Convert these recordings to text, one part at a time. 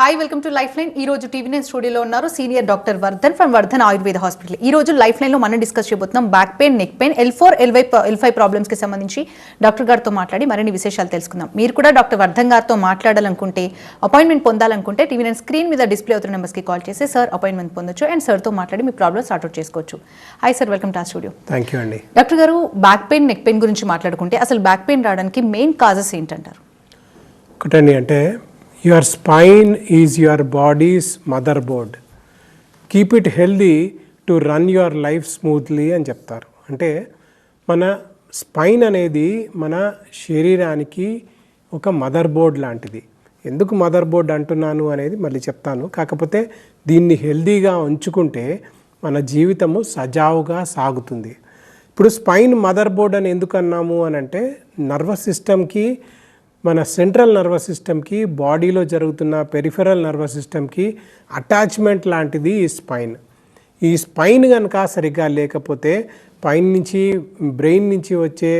Hi welcome to life line. ఈ రోజు TV nine స్టూడియోలో ఉన్నారు senior doctor Vardhan from Vardhan Ayurveda hospital. ఈ రోజు లైఫ్ లైన్ లో మనం డిస్కస్ చేయబోతున్నాం back pain, neck pain, L4, L5 problems కి సంబంధించి డాక్టర్ గారితో మాట్లాడి మరిన్ని విశేషాలు తెలుసుకుందాం. మీరు కూడా డాక్టర్ వర్ధన్ గారితో మాట్లాడాలనుకుంటే, అపాయింట్మెంట్ పొందాలనుకుంటే టీవీ నైన్ స్క్రీన్ మీద డిస్ప్లే అవుతున్న నెంబర్స్ కి కాల్ చేసి సార్ అపాయింట్మెంట్ పొందొచ్చు అండ్ సార్ తో మాట్లాడి మీ ప్రాబ్లమ్ సార్ట్ అవుట్ చేసుకోవచ్చు. హాయ్ సార్, వెల్కమ్ టు ఆ స్టూడియో. థ్యాంక్ యూ అండి. డాక్టర్ గారు, బ్యాక్ పెయిన్, నెక్ పెయిన్ గురించి మాట్లాడుకుంటే అసలు బ్యాక్ పెయిన్ రావడానికి మెయిన్ కాజెస్ ఏంటంటారు? ఒకటండి, అంటే your spine is your bodies motherboard. Keep it healthy to run your life smoothly అని చెప్తారు. అంటే మన స్పైన్ అనేది మన శరీరానికి ఒక మదర్ బోర్డ్ లాంటిది. ఎందుకు మదర్ బోర్డ్ అంటున్నాను అనేది మళ్ళీ చెప్తాను. కాకపోతే దీన్ని హెల్దీగా ఉంచుకుంటే మన జీవితము సజావుగా సాగుతుంది. ఇప్పుడు స్పైన్ మదర్ బోర్డ్ అని ఎందుకు అన్నాము అని అంటే, నర్వస్ సిస్టమ్కి, మన సెంట్రల్ నర్వస్ సిస్టమ్కి, బాడీలో జరుగుతున్న పెరిఫెరల్ నర్వస్ సిస్టమ్కి అటాచ్మెంట్ లాంటిది ఈ స్పైన్. ఈ స్పైన్ కనుక సరిగ్గా లేకపోతే పైన నుంచి బ్రెయిన్ నుంచి వచ్చే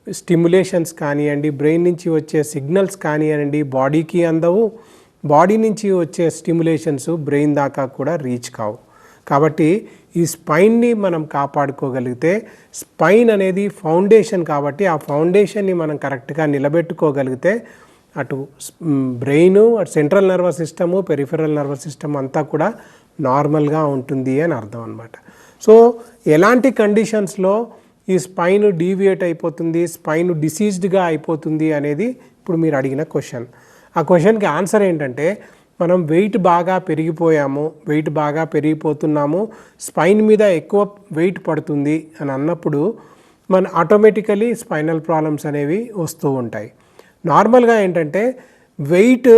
స్టిమ్యులేషన్స్ కానివ్వండి, బ్రెయిన్ నుంచి వచ్చే సిగ్నల్స్ కానివ్వండి బాడీకి అందవు, బాడీ నుంచి వచ్చే స్టిమ్యులేషన్స్ బ్రెయిన్ దాకా కూడా రీచ్ కావు. కాబట్టి ఈ స్పైన్ని మనం కాపాడుకోగలిగితే, స్పైన్ అనేది ఫౌండేషన్ కాబట్టి ఆ ఫౌండేషన్ని మనం కరెక్ట్గా నిలబెట్టుకోగలిగితే అటు బ్రెయిన్, అటు central nervous system, peripheral nervous system అంతా కూడా నార్మల్గా ఉంటుంది అని అర్థం అన్నమాట. సో ఎలాంటి కండిషన్స్లో ఈ స్పైన్ డీవియేట్ అయిపోతుంది, స్పైన్ డిసీజ్డ్గా అయిపోతుంది అనేది ఇప్పుడు మీరు అడిగిన క్వశ్చన్. ఆ క్వశ్చన్కి ఆన్సర్ ఏంటంటే, మనం వెయిట్ బాగా పెరిగిపోయాము, వెయిట్ బాగా పెరిగిపోతున్నాము, స్పైన్ మీద ఎక్కువ వెయిట్ పడుతుంది అని అన్నప్పుడు మన ఆటోమేటికలీ స్పైనల్ ప్రాబ్లమ్స్ అనేవి వస్తూ ఉంటాయి. నార్మల్గా ఏంటంటే వెయిట్,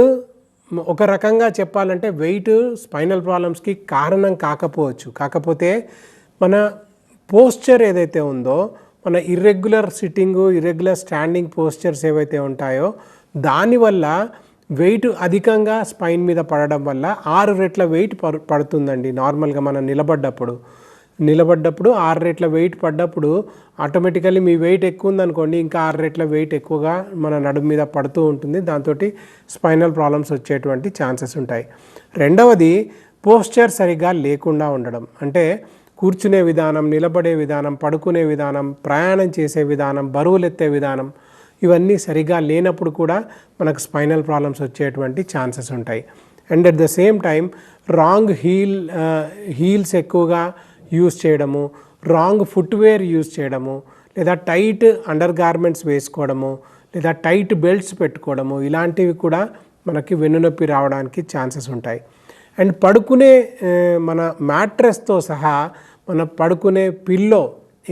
ఒక రకంగా చెప్పాలంటే వెయిట్ స్పైనల్ ప్రాబ్లమ్స్కి కారణం కాకపోవచ్చు. కాకపోతే మన పోస్చర్ ఏదైతే ఉందో, మన irregular sitting, irregular standing postures ఏవైతే ఉంటాయో దానివల్ల వెయిట్ అధికంగా స్పైన్ మీద పడడం వల్ల 6 రెట్ల వెయిట్ పడుతుందండి. నార్మల్గా మనం నిలబడ్డప్పుడు 6 రెట్ల వెయిట్ పడ్డప్పుడు ఆటోమేటికల్లీ మీ వెయిట్ ఎక్కువ ఉందనుకోండి, ఇంకా 6 రెట్ల వెయిట్ ఎక్కువగా మన నడుము మీద పడుతూ ఉంటుంది. దాంతో స్పైనల్ ప్రాబ్లమ్స్ వచ్చేటువంటి ఛాన్సెస్ ఉంటాయి. రెండవది, పోస్చర్ సరిగ్గా లేకుండా ఉండడం. అంటే కూర్చునే విధానం, నిలబడే విధానం, పడుకునే విధానం, ప్రయాణం చేసే విధానం, బరువులెత్తే విధానం, ఇవన్నీ సరిగా లేనప్పుడు కూడా మనకు స్పైనల్ ప్రాబ్లమ్స్ వచ్చేటువంటి ఛాన్సెస్ ఉంటాయి. And at the same time wrong heels ఎక్కువగా యూస్ చేయడము, రాంగ్ ఫుట్వేర్ యూస్ చేయడము, లేదా టైట్ అండర్ గార్మెంట్స్ వేసుకోవడము, లేదా టైట్ బెల్ట్స్ పెట్టుకోవడము, ఇలాంటివి కూడా మనకి వెన్నునొప్పి రావడానికి ఛాన్సెస్ ఉంటాయి. అండ్ పడుకునే మన మ్యాట్రెస్తో సహా మన పడుకునే పిల్లో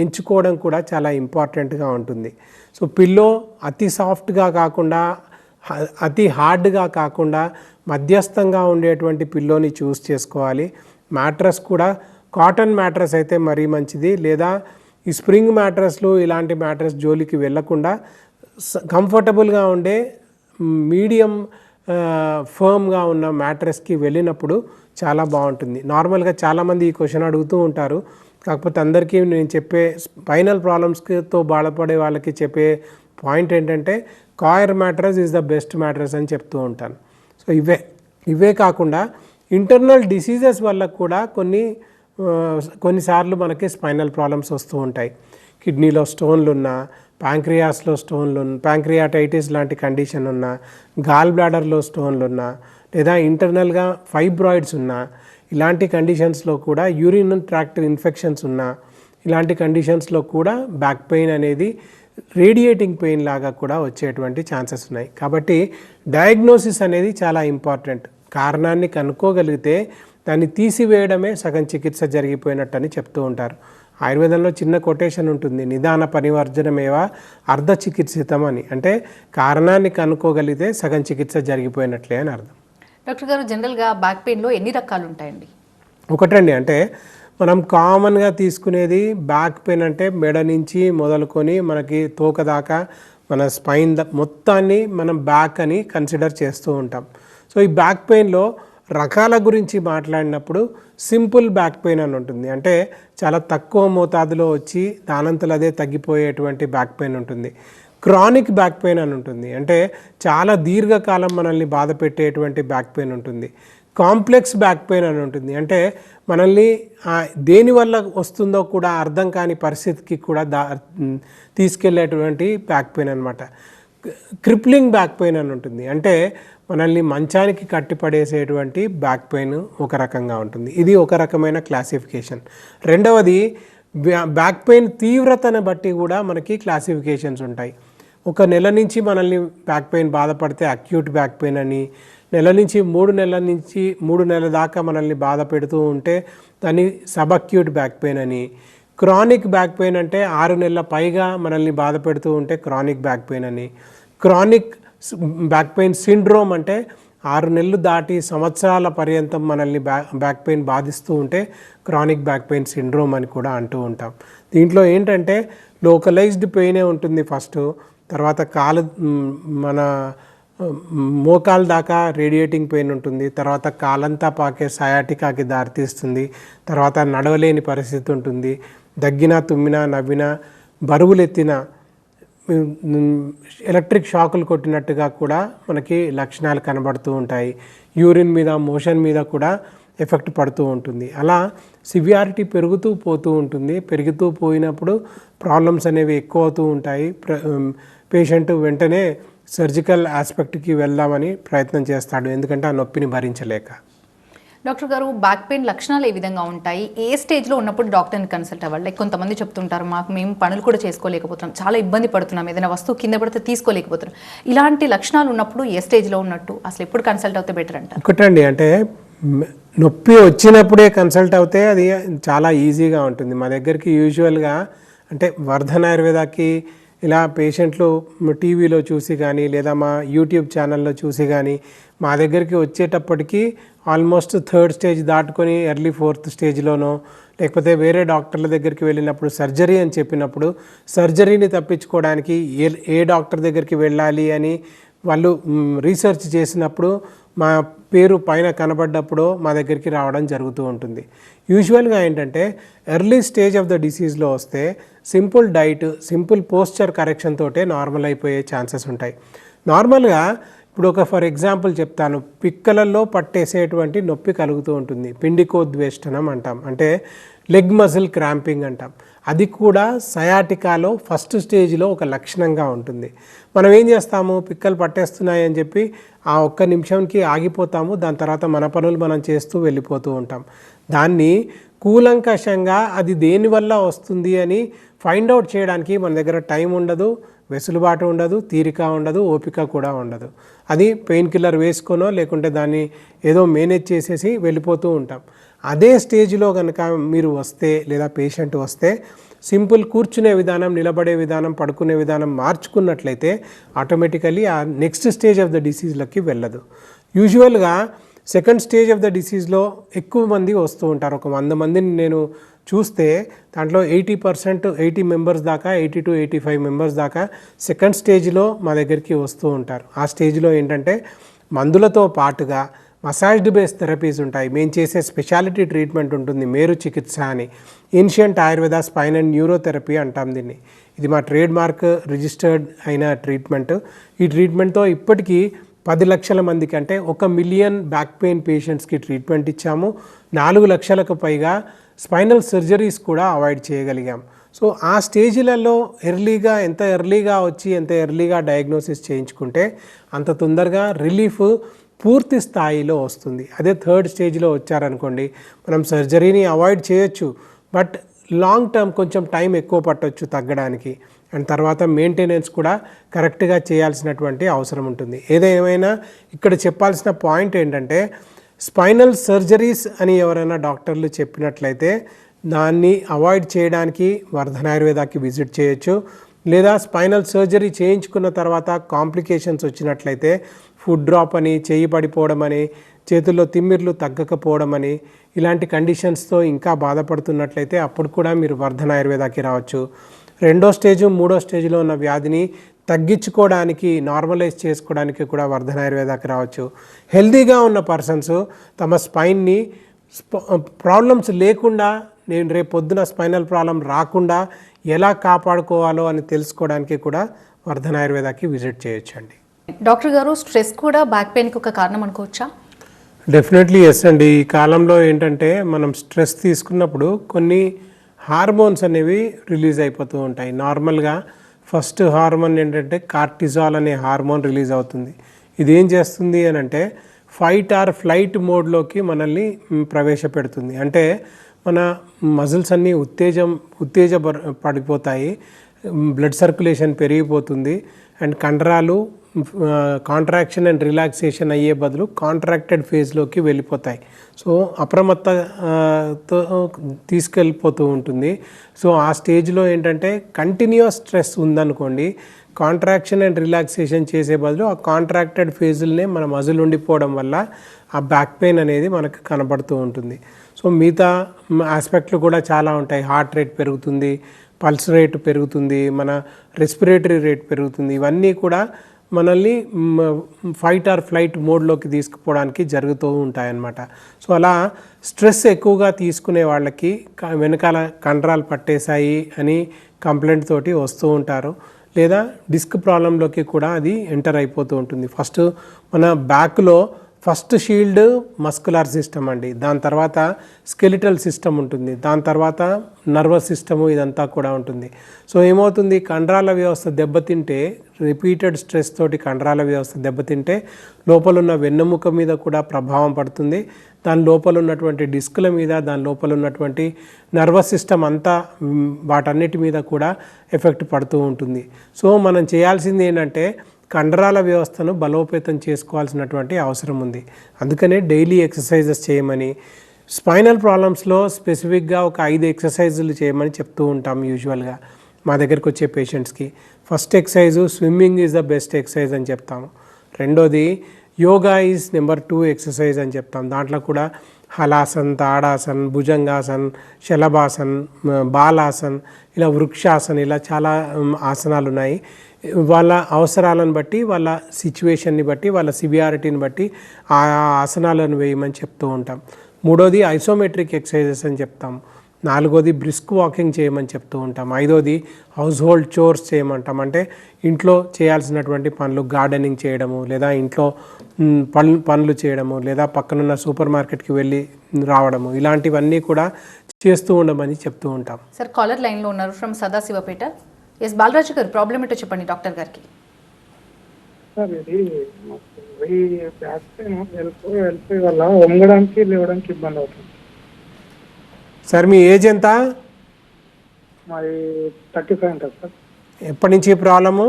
ఎంచుకోవడం కూడా చాలా ఇంపార్టెంట్గా ఉంటుంది. సో పిల్లో అతి సాఫ్ట్గా కాకుండా, అతి హార్డ్గా కాకుండా మధ్యస్థంగా ఉండేటువంటి పిల్లోని చూస్ చేసుకోవాలి. మ్యాట్రస్ కూడా కాటన్ మ్యాట్రస్ అయితే మరీ మంచిది, లేదా ఈ స్ప్రింగ్ మ్యాట్రస్లు ఇలాంటి మ్యాట్రస్ జోలికి వెళ్ళకుండా కంఫర్టబుల్గా ఉండే మీడియం ఫర్మ్గా ఉన్న మ్యాట్రస్కి వెళ్ళినప్పుడు చాలా బాగుంటుంది. నార్మల్గా చాలామంది ఈ క్వశ్చన్ అడుగుతూ ఉంటారు. కాకపోతే అందరికీ నేను చెప్పే స్పైనల్ ప్రాబ్లమ్స్తో బాధపడే వాళ్ళకి చెప్పే పాయింట్ ఏంటంటే, coir mattress is the best mattress అని చెప్తూ ఉంటాను. సో ఇవే కాకుండా ఇంటర్నల్ డిసీజెస్ వల్ల కూడా కొన్నిసార్లు మనకి స్పైనల్ ప్రాబ్లమ్స్ వస్తూ ఉంటాయి. కిడ్నీలో స్టోన్లు ఉన్నా, ప్యాంక్రియాస్లో స్టోన్లు ఉన్న, ప్యాంక్రియాటైటిస్ లాంటి కండిషన్ ఉన్నా, గాల్ బ్లాడర్లో స్టోన్లు ఉన్నా, లేదా ఇంటర్నల్గా ఫైబ్రాయిడ్స్ ఉన్నా, ఇలాంటి కండిషన్స్లో కూడా యూరిన్ ట్రాక్ట్ ఇన్ఫెక్షన్స్ ఉన్నా, ఇలాంటి కండిషన్స్లో కూడా బ్యాక్ పెయిన్ అనేది రేడియేటింగ్ పెయిన్ లాగా కూడా వచ్చేటువంటి ఛాన్సెస్ ఉన్నాయి. కాబట్టి డయాగ్నోసిస్ అనేది చాలా ఇంపార్టెంట్. కారణాన్ని కనుక్కోగలిగితే దాన్ని తీసివేయడమే సగం చికిత్స జరిగిపోయినట్టు అని చెప్తూ ఉంటారు. ఆయుర్వేదంలో చిన్న కొటేషన్ ఉంటుంది, నిదాన పరివర్జనమేవా అర్ధ చికిత్సితం అని. అంటే కారణాన్ని కనుక్కోగలిగితే సగం చికిత్స జరిగిపోయినట్లే అని అర్థం. డాక్టర్ గారు, జనరల్గా బ్యాక్ పెయిన్లో ఎన్ని రకాలు ఉంటాయండి? ఒకటండి, అంటే మనం కామన్గా తీసుకునేది బ్యాక్ పెయిన్ అంటే మెడ నుంచి మొదలుకొని మనకి తోక దాకా మన స్పైన్ మొత్తాన్ని మనం బ్యాక్ అని కన్సిడర్ చేస్తూ ఉంటాం. సో ఈ బ్యాక్ పెయిన్లో రకాల గురించి మాట్లాడినప్పుడు సింపుల్ బ్యాక్ పెయిన్ అని ఉంటుంది. అంటే చాలా తక్కువ మోతాదులో వచ్చి దానంతలో అదే తగ్గిపోయేటువంటి బ్యాక్ పెయిన్ ఉంటుంది. క్రానిక్ బ్యాక్ పెయిన్ అని ఉంటుంది, అంటే చాలా దీర్ఘకాలం మనల్ని బాధ పెట్టేటువంటి బ్యాక్ పెయిన్ ఉంటుంది. కాంప్లెక్స్ బ్యాక్ పెయిన్ అని ఉంటుంది, అంటే మనల్ని దేనివల్ల వస్తుందో కూడా అర్థం కాని పరిస్థితికి కూడా తీసుకెళ్లేటువంటి బ్యాక్ పెయిన్ అనమాట. క్రిప్లింగ్ బ్యాక్ పెయిన్ అని ఉంటుంది, అంటే మనల్ని మంచానికి కట్టిపడేసేటువంటి బ్యాక్ పెయిన్ ఒక రకంగా ఉంటుంది. ఇది ఒక రకమైన క్లాసిఫికేషన్. రెండవది బ్యాక్ పెయిన్ తీవ్రతను బట్టి కూడా మనకి క్లాసిఫికేషన్స్ ఉంటాయి. ఒక నెల నుంచి మనల్ని బ్యాక్ పెయిన్ బాధపడితే అక్యూట్ బ్యాక్ పెయిన్ అని, నెల నుంచి 3 నెలల దాకా మనల్ని బాధ పెడుతూ ఉంటే దాన్ని సబ్ అక్యూట్ బ్యాక్ పెయిన్ అని, క్రానిక్ బ్యాక్ పెయిన్ అంటే 6 నెలల పైగా మనల్ని బాధ పెడుతూ ఉంటే క్రానిక్ బ్యాక్ పెయిన్ అని, క్రానిక్ బ్యాక్ పెయిన్ సిండ్రోమ్ అంటే 6 నెలలు దాటి సంవత్సరాల పర్యంతం మనల్ని బ్యాక్ పెయిన్ బాధిస్తూ ఉంటే క్రానిక్ బ్యాక్ పెయిన్ సిండ్రోమ్ అని కూడా అంటూ ఉంటాం. దీంట్లో ఏంటంటే లోకలైజ్డ్ పెయినే ఉంటుంది ఫస్ట్, తర్వాత మన మోకాల దాకా రేడియేటింగ్ పెయిన్ ఉంటుంది, తర్వాత కాలంతా పాకే సయాటికాకి దారితీస్తుంది, తర్వాత నడవలేని పరిస్థితి ఉంటుంది, దగ్గినా తుమ్మినా నవ్వినా బరువులెత్తిన ఎలక్ట్రిక్ షాకులు కొట్టినట్టుగా కూడా మనకి లక్షణాలు కనబడుతూ ఉంటాయి. యూరిన్ మీద మోషన్ మీద కూడా ఎఫెక్ట్ పడుతూ ఉంటుంది. అలా సివియారిటీ పెరుగుతూ పోతూ ఉంటుంది. పెరుగుతూ పోయినప్పుడు ప్రాబ్లమ్స్ అనేవి ఎక్కువ అవుతూ ఉంటాయి. పేషెంట్ వెంటనే సర్జికల్ ఆస్పెక్ట్కి వెళ్దామని ప్రయత్నం చేస్తాడు, ఎందుకంటే ఆ నొప్పిని భరించలేక. డాక్టర్ గారు, బ్యాక్ పెయిన్ లక్షణాలు ఏ విధంగా ఉంటాయి? ఏ స్టేజ్లో ఉన్నప్పుడు డాక్టర్ని కన్సల్ట్ అవ్వాలి? లైక్ కొంతమంది చెప్తుంటారు, మేము పనులు కూడా చేసుకోలేకపోతున్నాం, చాలా ఇబ్బంది పడుతున్నాం, ఏదైనా వస్తువు కింద పడితే తీసుకోలేకపోతున్నాం. ఇలాంటి లక్షణాలు ఉన్నప్పుడు ఏ స్టేజ్లో ఉన్నట్టు, అసలు ఎప్పుడు కన్సల్ట్ అవుతే బెటర్ అంటారు? ఒకటండి, అంటే నొప్పి వచ్చినప్పుడే కన్సల్ట్ అవుతే అది చాలా ఈజీగా ఉంటుంది. మా దగ్గరికి యూజువల్గా అంటే వర్ధన్ ఆయుర్వేదాకి ఇలా పేషెంట్లు టీవీలో చూసి కానీ లేదా మా యూట్యూబ్ ఛానల్లో చూసి కానీ మా దగ్గరికి వచ్చేటప్పటికి ఆల్మోస్ట్ 3rd స్టేజ్ దాటుకొని ఎర్లీ 4th స్టేజ్లోనో లేకపోతే వేరే డాక్టర్ల దగ్గరికి వెళ్ళినప్పుడు సర్జరీ అని చెప్పినప్పుడు సర్జరీని తప్పించుకోవడానికి ఏ డాక్టర్ దగ్గరికి వెళ్ళాలి అని వాళ్ళు రీసెర్చ్ చేసినప్పుడు మా పేరు పైన కనబడ్డప్పుడు మా దగ్గరికి రావడం జరుగుతూ ఉంటుంది. యూజువల్గా ఏంటంటే ఎర్లీ స్టేజ్ ఆఫ్ ద డిసీజ్లో వస్తే simple diet, simple posture correction తోటే నార్మల్ అయిపోయే ఛాన్సెస్ ఉంటాయి. నార్మల్గా ఇప్పుడు ఫర్ ఎగ్జాంపుల్ చెప్తాను, పిక్కలలో పట్టేసేటువంటి నొప్పి కలుగుతూ ఉంటుంది, పిండికోద్వేష్టనం అంటాం, అంటే లెగ్ మజిల్ క్రాంపింగ్ అంటాం. అది కూడా సయాటికాలో ఫస్ట్ స్టేజ్లో ఒక లక్షణంగా ఉంటుంది. మనం ఏం చేస్తాము, పిక్కలు పట్టేస్తున్నాయి అని చెప్పి ఆ ఒక్క నిమిషంకి ఆగిపోతాము, దాని తర్వాత మన పనులు మనం చేస్తూ వెళ్ళిపోతూ ఉంటాం. దాన్ని కూలంకషంగా అది దేనివల్ల వస్తుంది అని ఫైండ్ అవుట్ చేయడానికి మన దగ్గర టైం ఉండదు, వెసులుబాటు ఉండదు, తీరిక ఉండదు, ఓపిక కూడా ఉండదు. అది పెయిన్ కిల్లర్ వేసుకొనో లేకుంటే దాన్ని ఏదో మేనేజ్ చేసేసి వెళ్ళిపోతూ ఉంటాం. అదే స్టేజ్లో కనుక మీరు వస్తే లేదా పేషెంట్ వస్తే సింపుల్ కూర్చునే విధానం, నిలబడే విధానం, పడుకునే విధానం మార్చుకున్నట్లయితే ఆటోమేటికలీ ఆ నెక్స్ట్ స్టేజ్ ఆఫ్ ద డిసీజ్లోకి వెళ్ళదు. యూజువల్గా 2nd స్టేజ్ ఆఫ్ ద డిసీజ్లో ఎక్కువ మంది వస్తూ ఉంటారు. ఒక 100 మందిని నేను చూస్తే దాంట్లో 80 మెంబర్స్ దాకా, 80 to 85 మెంబర్స్ దాకా 2nd స్టేజ్లో మా దగ్గరికి వస్తూ ఉంటారు. ఆ స్టేజ్లో ఏంటంటే మందులతో పాటుగా మసాజ్డ్ బేస్ థెరపీస్ ఉంటాయి. మేము చేసే స్పెషాలిటీ ట్రీట్మెంట్ ఉంటుంది, మేరు చికిత్స అని, ancient Ayurveda spine and neurotherapy అంటాం దీన్ని. ఇది మా ట్రేడ్ మార్క్ రిజిస్టర్డ్ అయిన ట్రీట్మెంట్. ఈ ట్రీట్మెంట్తో ఇప్పటికీ 10 లక్షల మందికి, అంటే 1 మిలియన్ బ్యాక్ పెయిన్ పేషెంట్స్కి ట్రీట్మెంట్ ఇచ్చాము. 4 లక్షలకు పైగా స్పైనల్ సర్జరీస్ కూడా అవాయిడ్ చేయగలిగాం. సో ఆ స్టేజ్లలో ఎంత ఎర్లీగా వచ్చి ఎంత ఎర్లీగా డయాగ్నోసిస్ చేయించుకుంటే అంత తొందరగా రిలీఫ్ పూర్తి స్థాయిలో వస్తుంది. అదే 3rd స్టేజ్లో వచ్చారనుకోండి, మనం సర్జరీని అవాయిడ్ చేయొచ్చు, బట్ లాంగ్ టర్మ్ కొంచెం టైం ఎక్కువ పట్టొచ్చు తగ్గడానికి, అండ్ తర్వాత మెయింటెనెన్స్ కూడా కరెక్ట్గా చేయాల్సినటువంటి అవసరం ఉంటుంది. ఏదేమైనా ఇక్కడ చెప్పాల్సిన పాయింట్ ఏంటంటే స్పైనల్ సర్జరీస్ అని ఎవరైనా డాక్టర్లు చెప్పినట్లయితే దాన్ని అవాయిడ్ చేయడానికి వర్ధన్ ఆయుర్వేదాకి విజిట్ చేయొచ్చు. లేదా స్పైనల్ సర్జరీ చేయించుకున్న తర్వాత కాంప్లికేషన్స్ వచ్చినట్లయితే ఫుడ్ డ్రాప్ అని, చేయి పడిపోవడం అని, చేతుల్లో తిమ్మిర్లు తగ్గకపోవడం అని, ఇలాంటి కండిషన్స్తో ఇంకా బాధపడుతున్నట్లయితే అప్పుడు కూడా మీరు వర్ధన్ ఆయుర్వేదాకి రావచ్చు. 2వ స్టేజ్ 3వ స్టేజ్లో ఉన్న వ్యాధిని తగ్గించుకోవడానికి, నార్మలైజ్ చేసుకోవడానికి కూడా వర్ధన్ ఆయుర్వేదాకి రావచ్చు. హెల్తీగా ఉన్న పర్సన్స్ తమ స్పైన్ని ప్రాబ్లమ్స్ లేకుండా, నేను రేపు పొద్దున స్పైనల్ ప్రాబ్లం రాకుండా ఎలా కాపాడుకోవాలో అని తెలుసుకోవడానికి కూడా వర్ధన్ ఆయుర్వేదాకి విజిట్ చేయొచ్చండి. డాక్టర్ గారు, స్ట్రెస్ కూడా బ్యాక్ పెయిన్కి ఒక కారణం అనుకోవచ్చా? డెఫినెట్లీ ఎస్ అండి. ఈ కాలంలో ఏంటంటే మనం స్ట్రెస్ తీసుకున్నప్పుడు కొన్ని హార్మోన్స్ అనేవి రిలీజ్ అయిపోతూ ఉంటాయి. నార్మల్గా ఫస్ట్ హార్మోన్ ఏంటంటే కార్టిజాల్ అనే హార్మోన్ రిలీజ్ అవుతుంది. ఇది ఏం చేస్తుంది అని అంటే ఫైట్ ఆర్ ఫ్లైట్ మోడ్లోకి మనల్ని ప్రవేశపెడుతుంది. అంటే మన మజిల్స్ అన్నీ పడిపోతాయి, బ్లడ్ సర్క్యులేషన్ పెరిగిపోతుంది, అండ్ కండరాలు కాంట్రాక్షన్ అండ్ రిలాక్సేషన్ అయ్యే బదులు కాంట్రాక్టెడ్ ఫేజ్లోకి వెళ్ళిపోతాయి. సో అప్రమత్తతో తీసుకెళ్ళిపోతూ ఉంటుంది. సో ఆ స్టేజ్లో ఏంటంటే కంటిన్యూస్ స్ట్రెస్ ఉందనుకోండి, కాంట్రాక్షన్ అండ్ రిలాక్సేషన్ చేసే బదులు ఆ కాంట్రాక్టెడ్ ఫేజులనే మన మజిల్ ఉండిపోవడం వల్ల ఆ బ్యాక్ పెయిన్ అనేది మనకు కనబడుతూ ఉంటుంది. సో మిగతా ఆస్పెక్ట్లు కూడా చాలా ఉంటాయి. హార్ట్ రేట్ పెరుగుతుంది, పల్స్ రేట్ పెరుగుతుంది, మన రెస్పిరేటరీ రేట్ పెరుగుతుంది. ఇవన్నీ కూడా మనల్ని ఫైట్ ఆర్ ఫ్లైట్ మోడ్లోకి తీసుకుపోవడానికి జరుగుతూ ఉంటాయన్నమాట. సో అలా స్ట్రెస్ ఎక్కువగా తీసుకునే వాళ్ళకి వెనకాల కండరాలు పట్టేశాయి అని కంప్లైంట్ తోటి వస్తూ ఉంటారు, లేదా డిస్క్ ప్రాబ్లంలోకి కూడా అది ఎంటర్ అయిపోతూ ఉంటుంది. ఫస్ట్ మన బ్యాక్లో ఫస్ట్ షీల్డ్ మస్కులర్ సిస్టమ్ అండి, దాని తర్వాత స్కెలిటల్ సిస్టమ్ ఉంటుంది, దాని తర్వాత నర్వస్ సిస్టము, ఇదంతా కూడా ఉంటుంది. సో ఏమవుతుంది, కండరాల వ్యవస్థ దెబ్బతింటే, రిపీటెడ్ స్ట్రెస్ తోటి కండరాల వ్యవస్థ దెబ్బతింటే లోపల ఉన్న వెన్నెముక మీద కూడా ప్రభావం పడుతుంది, దాని లోపల ఉన్నటువంటి డిస్కుల మీద, దాని లోపల ఉన్నటువంటి నర్వస్ సిస్టమ్ అంతా వాటన్నిటి మీద కూడా ఎఫెక్ట్ పడుతూ ఉంటుంది. సో మనం చేయాల్సింది ఏంటంటే కండరాల వ్యవస్థను బలోపేతం చేసుకోవాల్సినటువంటి అవసరం ఉంది. అందుకనే డైలీ ఎక్సర్సైజెస్ చేయమని, స్పైనల్ ప్రాబ్లమ్స్లో స్పెసిఫిక్గా ఒక 5 ఎక్సర్సైజులు చేయమని చెప్తూ ఉంటాం యూజువల్గా మా దగ్గరికి వచ్చే పేషెంట్స్కి. First exercise swimming is the best exercise అని చెప్తాము. రెండోది యోగా ఈజ్ నెంబర్ 2 ఎక్సర్సైజ్ అని చెప్తాం. దాంట్లో కూడా హలాసన్, తాడాసన్, భుజంగాసన్, శలభాసన్, బాలాసన్, ఇలా వృక్షాసన్, ఇలా చాలా ఆసనాలు ఉన్నాయి. వాళ్ళ అవసరాలను బట్టి, వాళ్ళ సిచ్యువేషన్ని బట్టి, వాళ్ళ సివియారిటీని బట్టి ఆ ఆసనాలను వేయమని చెప్తూ ఉంటాం. మూడోది ఐసోమెట్రిక్ ఎక్సర్సైజెస్ అని చెప్తాం. నాలుగోది బ్రిస్క్ వాకింగ్ చేయమని చెప్తూ ఉంటాం. ఐదోది హౌస్ హోల్డ్ చోర్స్ చేయమంటాం. అంటే ఇంట్లో చేయాల్సినటువంటి పనులు, గార్డెనింగ్ చేయడము, లేదా ఇంట్లో పనులు చేయడము, లేదా పక్కనున్న సూపర్ మార్కెట్కి వెళ్ళి రావడము, ఇలాంటివన్నీ కూడా చేస్తూ ఉండమని చెప్తూ ఉంటాం. సార్, కాలర్ లైన్లో ఉన్నారు ఫ్రమ్ సదాశివపేట. ఎస్ బాలరాజు గారు, ప్రాబ్లం ఏంటో చెప్పండి డాక్టర్ గారికి. సార్, ఇది బ్యాక్ పెయిన్ వెళ్ళిపోయి వల్ల వంగడానికి లేవడానికి ఇబ్బంది అవుతుంది. సార్ మీ ఏజ్ ఎంత? మరి 35 ఉంటుంది సార్. ఎప్పటి నుంచి ప్రాబ్లము?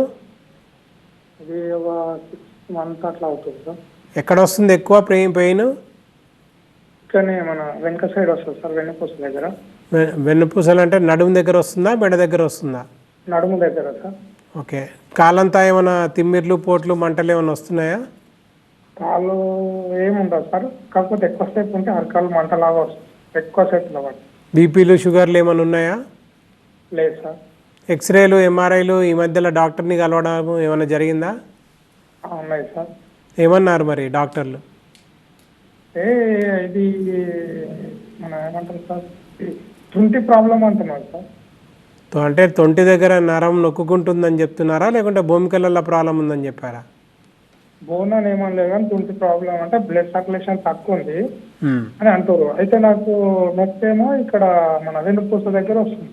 ఇది ఒక 6 months అట్లా అవుతుంది సార్. ఎక్కడ వస్తుంది ఎక్కువ పెయిన్? కానీ మన వెనక సైడ్ వస్తుంది సార్, వెన్నుపూస దగ్గర. వెన్నుపూసలు అంటే నడుము దగ్గర వస్తుందా, మెడ దగ్గర వస్తుందా? నడుము దగ్గర సార్. ఓకే. కాలంతా ఏమైనా తిమ్మిర్లు, పోట్లు, మంటలు ఏమైనా వస్తున్నాయా? కాళ్ళు ఏముండదు సార్, కాకపోతే ఎక్కువసేపు ఉంటే అరకాలు మంటలాగా వస్తుంది, ఎక్కువసేపు నిలబడి. బీపీలు, షుగర్లు ఏమైనా ఉన్నాయా? లేదు సార్. ఎక్స్రేలు, ఎంఆర్ఐలు ఈ మధ్యలో డాక్టర్ని కలవడం ఏమైనా జరిగిందా? ఉన్నాయి సార్. ఏమన్నారు మరి డాక్టర్లు? ఇది మన ఏమంటారు సార్, తుంటి ప్రాబ్లం అంటున్నారు సార్. అంటే తొంటి దగ్గర నరం నొక్కుంటుందని చెప్తున్నారా, లేకుంటే భూమికలలో ప్రాబ్లం ఉందని చెప్పారా? బోన్ అని ఏమనలేదు కానీ తుంటి ప్రాబ్లం అంటే బ్లడ్ సర్క్యులేషన్ తక్కువ ఉంది అని అంటారు. అయితే నాకు నొప్పేమో ఇక్కడ మన వెన్నుపూస దగ్గర వస్తుంది.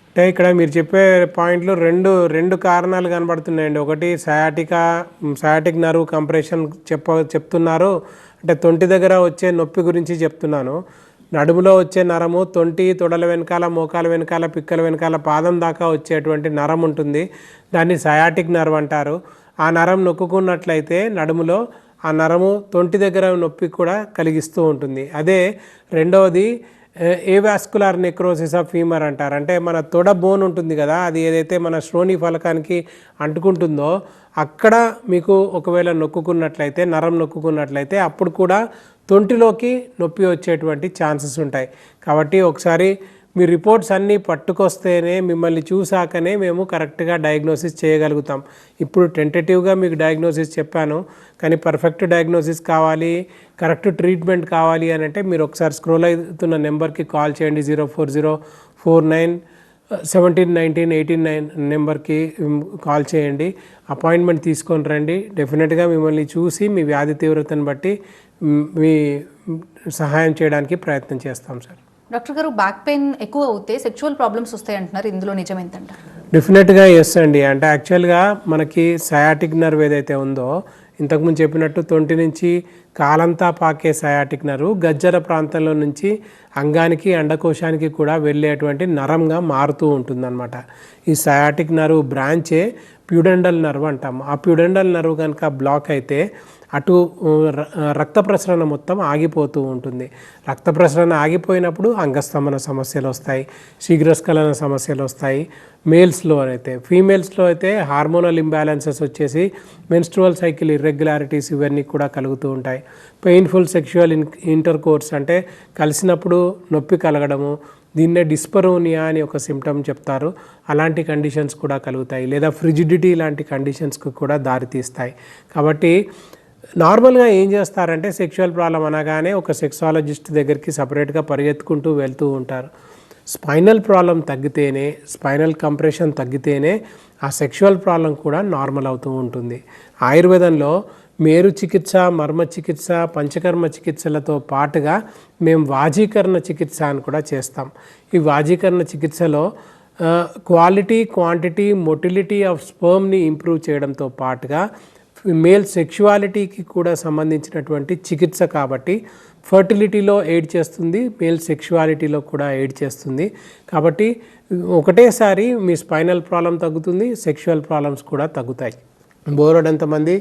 అంటే ఇక్కడ మీరు చెప్పే పాయింట్లు రెండు కారణాలు కనబడుతున్నాయండి. ఒకటి సయాటిక్ నర్వ్ కంప్రెషన్ చెప్తున్నారు, అంటే తొంటి దగ్గర వచ్చే నొప్పి గురించి చెప్తున్నాను. నడుములో వచ్చే నరము తొంటి, తొడల వెనకాల, మోకాల వెనకాల, పిక్కల వెనకాల, పాదం దాకా వచ్చేటువంటి నరం ఉంటుంది, దాన్ని సయాటిక్ నర్వ్ అంటారు. ఆ నరం నొక్కున్నట్లయితే నడుములో ఆ నరము తొంటి దగ్గర నొప్పి కూడా కలిగిస్తూ ఉంటుంది. అదే రెండవది ఏవాస్కులార్ నెక్రోసిస్ ఆఫ్ ఫీమర్ అంటారు. అంటే మన తొడ బోన్ ఉంటుంది కదా, అది ఏదైతే మన శ్రోణి ఫలకానికి అంటుకుంటుందో అక్కడ మీకు ఒకవేళ నొక్కున్నట్లయితే, నరం నొక్కున్నట్లయితే అప్పుడు కూడా తొంటిలోకి నొప్పి వచ్చేటువంటి ఛాన్సెస్ ఉంటాయి. కాబట్టి ఒకసారి మీ రిపోర్ట్స్ అన్నీ పట్టుకొస్తేనే, మిమ్మల్ని చూసాకనే మేము కరెక్ట్గా డయాగ్నోసిస్ చేయగలుగుతాం. ఇప్పుడు టెంటేటివ్గా మీకు డయాగ్నోసిస్ చెప్పాను, కానీ పర్ఫెక్ట్ డయాగ్నోసిస్ కావాలి, కరెక్ట్ ట్రీట్మెంట్ కావాలి అని అంటే మీరు ఒకసారి స్క్రోల్ అవుతున్న నెంబర్కి కాల్ చేయండి. 04049 1719 నెంబర్కి కాల్ చేయండి, అపాయింట్మెంట్ తీసుకొని రండి. డెఫినెట్గా మిమ్మల్ని చూసి మీ వ్యాధి తీవ్రతను బట్టి మీ సహాయం చేయడానికి ప్రయత్నం చేస్తాం సార్. డాక్టర్ గారు, బ్యాక్ పెయిన్ ఎక్కువ అవుతే సెక్షువల్ ప్రాబ్లమ్స్ వస్తాయి అంటున్నారు, ఇందులో నిజం ఏంటంటారు? డెఫినెట్గా ఎస్ అండి. అంటే యాక్చువల్గా మనకి సయాటిక్ నర్వ్ ఏదైతే ఉందో, ఇంతకుముందు చెప్పినట్టు తొంటి నుంచి కాలంతా పాకే సయాటిక్ నర్వ్ గజ్జర ప్రాంతంలో నుంచి అంగానికి అండకోశానికి కూడా వెళ్ళేటువంటి నరంగా మారుతూ ఉంటుందన్నమాట. ఈ సయాటిక్ నర్వ్ బ్రాంచే ప్యూడెండల్ నర్వ్ అంటాం. ఆ ప్యూడెండల్ నర్వ్ కనుక బ్లాక్ అయితే అటు రక్త ప్రసరణ మొత్తం ఆగిపోతూ ఉంటుంది. రక్త ప్రసరణ ఆగిపోయినప్పుడు అంగస్తంభన సమస్యలు వస్తాయి, శీఘ్రస్ఖలన సమస్యలు వస్తాయి. మేల్స్లో అయితే, ఫీమేల్స్లో అయితే హార్మోనల్ ఇంబ్యాలెన్సెస్ వచ్చేసి మెన్స్ట్రువల్ సైకిల్ ఇర్రెగ్యులారిటీస్ ఇవన్నీ కూడా కలుగుతూ ఉంటాయి. పెయిన్ఫుల్ సెక్షువల్ ఇంటర్కోర్స్ అంటే కలిసినప్పుడు నొప్పి కలగడము, దీన్నే డిస్పరోనియా అని ఒక సిమ్టమ్ చెప్తారు. అలాంటి కండిషన్స్ కూడా కలుగుతాయి, లేదా ఫ్రిజిడిటీ లాంటి కండిషన్స్కి కూడా దారితీస్తాయి. కాబట్టి నార్మల్గా ఏం చేస్తారంటే సెక్షువల్ ప్రాబ్లం అనగానే ఒక సెక్సాలజిస్ట్ దగ్గరికి సపరేట్గా పరిగెత్తుకుంటూ వెళ్తూ ఉంటారు. స్పైనల్ ప్రాబ్లం తగ్గితేనే, స్పైనల్ కంప్రెషన్ తగ్గితేనే ఆ సెక్షువల్ ప్రాబ్లం కూడా నార్మల్ అవుతూ ఉంటుంది. ఆయుర్వేదంలో మేరు చికిత్స, మర్మ చికిత్స, పంచకర్మ చికిత్సలతో పాటుగా మేము వాజీకరణ చికిత్స అని కూడా చేస్తాం. ఈ వాజీకరణ చికిత్సలో క్వాలిటీ, క్వాంటిటీ, మొటిలిటీ ఆఫ్ స్పర్మ్ని ఇంప్రూవ్ చేయడంతో పాటుగా మేల్ సెక్షువాలిటీకి కూడా సంబంధించినటువంటి చికిత్స కాబట్టి ఫర్టిలిటీలో ఎయిడ్ చేస్తుంది, మేల్ సెక్షువాలిటీలో కూడా ఎయిడ్ చేస్తుంది. కాబట్టి ఒకటేసారి మీ స్పైనల్ ప్రాబ్లం తగ్గుతుంది, సెక్షువల్ ప్రాబ్లమ్స్ కూడా తగ్గుతాయి. బోలెడంతమంది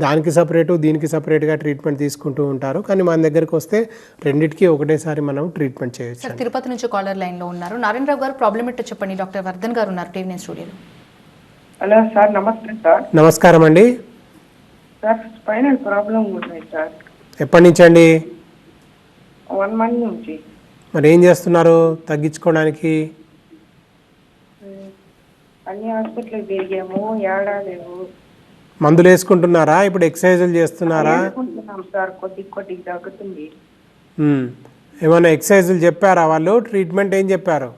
దానికి సపరేటు దీనికి సపరేట్గా ట్రీట్మెంట్ తీసుకుంటూ ఉంటారు, కానీ మన దగ్గరికి వస్తే రెండింటికి ఒకటేసారి మనం ట్రీట్మెంట్ చేయొచ్చు. సార్, తిరుపతి నుంచి కాలర్ లైన్లో ఉన్నారు. నారాయణరావు గారు, ప్రాబ్లం ఏంటో చెప్పండి. డాక్టర్ వర్ధన్ గారు ఉన్నారు టీవీ స్టూడియోలో. హలో సార్, నమస్తే సార్. నమస్కారం అండి. సార్, స్పైనల్ ప్రాబ్లం ఉన్నాయి సార్. ఎప్పటి నుంచి అండి? 1 month నుంచి. మరి ఏం చేస్తున్నారు తగ్గించుకోవడానికి? అన్ని హాస్పిటల్ తిరిగాము, ఏడాలేవు. మందులు వేసుకుంటున్నారా? ఇప్పుడు ఎక్సర్సైజులు చేస్తున్నారా? వేసుకుంటున్నాం సార్, కొద్ది తగ్గుతుంది. ఏమైనా ఎక్సర్సైజులు చెప్పారా వాళ్ళు? ట్రీట్మెంట్ ఏం చెప్పారు?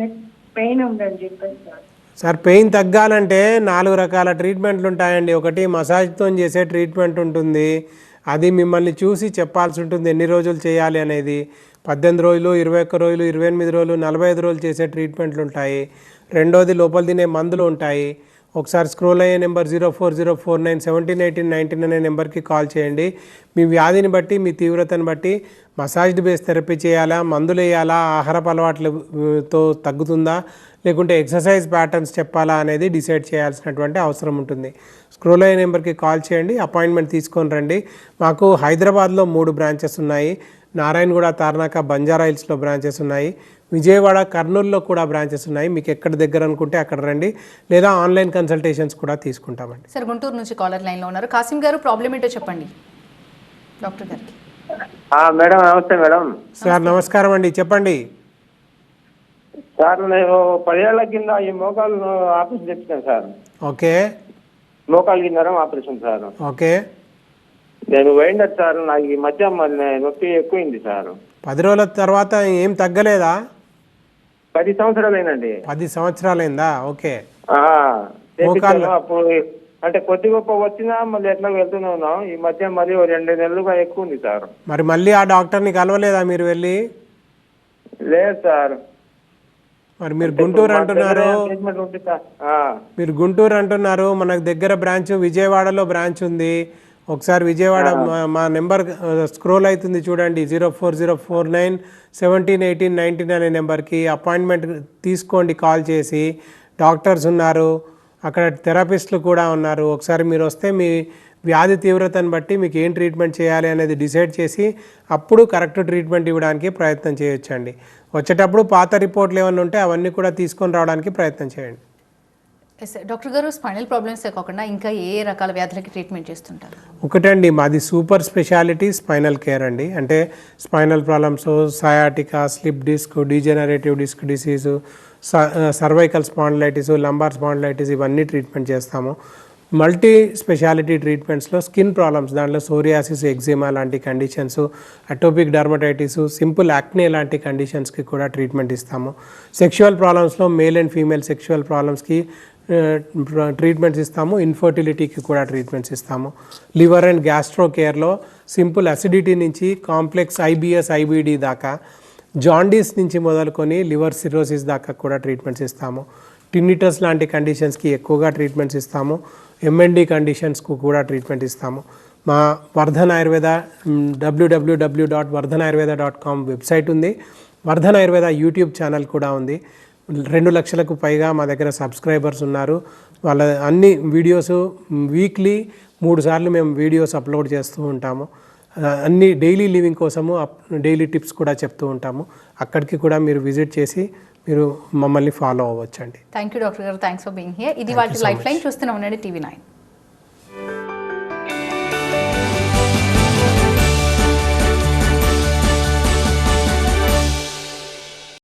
నెక్ పెయిన్ ఉందని చెప్పారు సార్. సార్, పెయిన్ తగ్గాలంటే 4 రకాల ట్రీట్మెంట్లు ఉంటాయండి. ఒకటి మసాజ్తో చేసే ట్రీట్మెంట్ ఉంటుంది, అది మిమ్మల్ని చూసి చెప్పాల్సి ఉంటుంది ఎన్ని రోజులు చేయాలి అనేది. 18 రోజులు, 21 రోజులు, 28 రోజులు, 45 రోజులు చేసే ట్రీట్మెంట్లు ఉంటాయి. రెండోది లోపల తినే మందులు ఉంటాయి. ఒకసారి స్క్రోల్ అయ్యే నెంబర్ 04049171819 అనే నెంబర్కి కాల్ చేయండి. మీ వ్యాధిని బట్టి, మీ తీవ్రతను బట్టి మసాజ్డ్ బేస్ థెరపీ చేయాలా, మందులు వేయాలా, ఆహారపు అలవాట్లతో తగ్గుతుందా, లేకుంటే ఎక్సర్సైజ్ ప్యాటర్న్స్ చెప్పాలా అనేది డిసైడ్ చేయాల్సినటువంటి అవసరం ఉంటుంది. స్క్రోల్ అయ్యే నెంబర్కి కాల్ చేయండి, అపాయింట్మెంట్ తీసుకొని రండి. మాకు హైదరాబాద్లో 3 బ్రాంచెస్ ఉన్నాయి, నారాయణగూడ, తార్నాక, బంజారా హిల్స్లో బ్రాంచెస్ ఉన్నాయి, విజయవాడ, కర్నూలులో కూడా బ్రాంచెస్ ఉన్నాయి. మీకు ఎక్కడ దగ్గర అనుకుంటే అక్కడ రండి, లేదా ఆన్లైన్ కన్సల్టేషన్స్ కూడా తీసుకుంటామండి. సార్, గుంటూరు నుంచి కాలర్ లైన్లో ఉన్నారు. కాసిం గారు, ప్రాబ్లం ఏంటో చెప్పండి డాక్టర్ గారికి. మేడం నమస్తే మేడం. సార్ నమస్కారం అండి, చెప్పండి. సార్, నేను 10 ఏళ్ల కింద ఈ మోకాలు ఆపరేషన్ చేయించాను సార్. ఓకే. మోకాలు కింద ఆపరేషన్ సార్. ఓకే. నేను పోయిండదు సార్, నాకు ఈ మధ్య నొప్పి ఎక్కువైంది సార్. 10 రోజుల తర్వాత ఏం తగ్గలేదా? 10 సంవత్సరాలైందండి. 10 సంవత్సరాలైందా? ఓకే. అప్పుడు అంటే కొద్ది గొప్ప వచ్చినా మళ్ళీ ఎట్లా వెళ్తూనే ఉన్నాం. ఈ మధ్య మరి 2 నెలలుగా ఎక్కువ ఉంది సార్. మరి మళ్ళీ ఆ డాక్టర్ని కలవలేదా మీరు వెళ్ళి? లేదు సార్. మరి మీరు గుంటూరు అంటున్నారు, మనకు దగ్గర బ్రాంచ్ విజయవాడలో బ్రాంచ్ ఉంది. ఒకసారి విజయవాడ మా నెంబర్ స్క్రోల్ అవుతుంది చూడండి, 04049171819 అనే నెంబర్కి అపాయింట్మెంట్ తీసుకోండి కాల్ చేసి. డాక్టర్స్ ఉన్నారు అక్కడ, థెరపిస్టులు కూడా ఉన్నారు. ఒకసారి మీరు వస్తే మీ వ్యాధి తీవ్రతను బట్టి మీకు ఏం ట్రీట్మెంట్ చేయాలి అనేది డిసైడ్ చేసి అప్పుడు కరెక్ట్ ట్రీట్మెంట్ ఇవ్వడానికి ప్రయత్నం చేయొచ్చండి. వచ్చేటప్పుడు పాత రిపోర్ట్లు ఏమైనా ఉంటే అవన్నీ కూడా తీసుకొని రావడానికి ప్రయత్నం చేయండి. డాక్టర్ గారు, స్పైనల్ ప్రాబ్లమ్సే కాకుండా ఇంకా ఏ రకాల వ్యాధులకి ట్రీట్మెంట్ చేస్తుంటారు? ఒకటండి, మాది సూపర్ స్పెషాలిటీ స్పైనల్ కేర్ అండి. అంటే spinal problems, sciatica, slip disc, degenerative disc disease, cervical spondylitis, lumbar spondylitis ఇవన్నీ ట్రీట్మెంట్ చేస్తాము. మల్టీ స్పెషాలిటీ ట్రీట్మెంట్స్లో స్కిన్ ప్రాబ్లమ్స్, దాంట్లో సోరియాసిస్, ఎగ్జిమా లాంటి conditions, atopic dermatitis, simple acne లాంటి కండిషన్స్కి కూడా ట్రీట్మెంట్ ఇస్తాము. సెక్షువల్ ప్రాబ్లమ్స్లో మేల్ అండ్ ఫీమేల్ సెక్షువల్ ప్రాబ్లమ్స్కి ట్రీట్మెంట్స్ ఇస్తాము. ఇన్ఫర్టిలిటీకి కూడా ట్రీట్మెంట్స్ ఇస్తాము. లివర్ అండ్ గ్యాస్ట్రో కేర్లో సింపుల్ అసిడిటీ నుంచి కాంప్లెక్స్ ఐబిఎస్, ఐబిడి దాకా, జాండీస్ నుంచి మొదలుకొని లివర్ సిరోసిస్ దాకా కూడా ట్రీట్మెంట్స్ ఇస్తాము. టిన్నిటస్ లాంటి కండిషన్స్కి ఎక్కువగా ట్రీట్మెంట్స్ ఇస్తాము. ఎంఎన్డి కండిషన్స్కు కూడా ట్రీట్మెంట్ ఇస్తాము. మా వర్ధన్ ఆయుర్వేద www.vardhanayurveda.com వెబ్సైట్ ఉంది. వర్ధన్ ఆయుర్వేద యూట్యూబ్ ఛానల్ కూడా ఉంది. 2 లక్షలకు పైగా మా దగ్గర సబ్స్క్రైబర్స్ ఉన్నారు. వాళ్ళ అన్ని వీడియోస్ వీక్లీ 3 సార్లు మేము వీడియోస్ అప్లోడ్ చేస్తూ ఉంటాము. అన్ని డైలీ లివింగ్ కోసము డైలీ టిప్స్ కూడా చెప్తూ ఉంటాము. అక్కడికి కూడా మీరు విజిట్ చేసి మీరు మమ్మల్ని ఫాలో అవ్వచ్చండి. థ్యాంక్ యూ డాక్టర్ గారు, థ్యాంక్స్ ఫర్ బీయింగ్ హియర్. ఇది వాళ్ళ లైఫ్ లైన్ చూస్తూనే ఉండండి TV9.